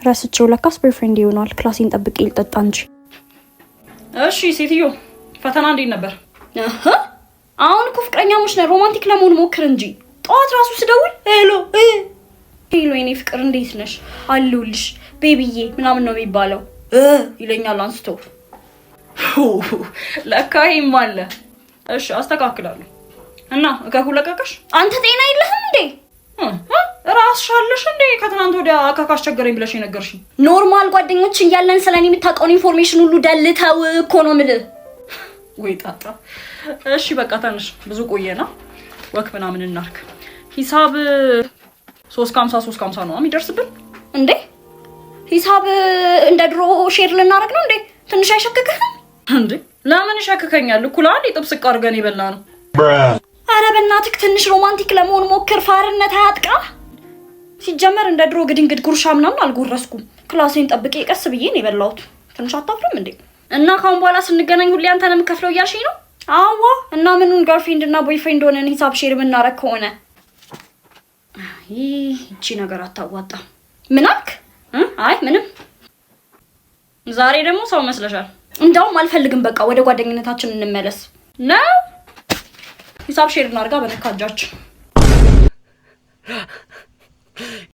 ረስቼው ለካስ ቦይፍሬንድ ይሆናል። ክላሴን ጠብቄ ልጠጣ እንጂ። እሺ ሴትዮ ፈተና እንዴት ነበር? አሁን እኮ ፍቅረኛሞች ነን፣ ሮማንቲክ ለመሆን ሞክር እንጂ። ጠዋት ራሱ ስደውል ሄሎ የኔ ፍቅር እንዴት ነሽ አለሁልሽ ቤቢዬ ምናምን ነው የሚባለው ይለኛል አንስቶ። ለካ ይሄም አለ። እሺ አስተካክላለሁ። እና ከሁለቀቀሽ አንተ ጤና የለህም እንዴ? ራስሽ አለሽ እንዴ? ከትናንት ወዲያ አካካሽ ቸገረኝ ብለሽ የነገርሽኝ። ኖርማል ጓደኞች እያለን ስለኔ የምታውቀውን ኢንፎርሜሽን ሁሉ ደልተው እኮ ነው የምልህ። ወይ ጣጣ። እሺ በቃ ተነሽ፣ ብዙ ቆየና ወክ ምናምን እናርክ። ሂሳብ 350 ነው የሚደርስብን እንዴ? ሂሳብ እንደ ድሮ ሼር ልናደርግ ነው እንዴ? ትንሽ አይሸክክህም እንዴ? ለምን ይሸክከኛል? እኩል አንድ ጥብስ አድርገን የበላ ነው። አረ በእናትህ ትንሽ ሮማንቲክ ለመሆን ሞክር። ፋርነት አያጥቃ። ሲጀመር እንደ ድሮ ግድንግድ ጉርሻ ምናምን አልጎረስኩም። ክላሴን ጠብቄ ቀስ ብዬ ነው የበላሁት። ትንሽ አታፍርም እንዴ? እና ካሁን በኋላ ስንገናኝ ሁሌ አንተ ነው የምከፍለው እያልሽኝ ነው? አዋ እና ምኑን ገርልፍሬንድ እና ቦይፍሬንድ ሆነን ሂሳብ ሼር የምናረግ ከሆነ ይቺ ነገር አታዋጣም። ምን አልክ? አይ ምንም። ዛሬ ደግሞ ሰው መስለሻል። እንደውም አልፈልግም። በቃ ወደ ጓደኝነታችን እንመለስ ነው። ሂሳብ ሼር እናርጋ በነካጃችን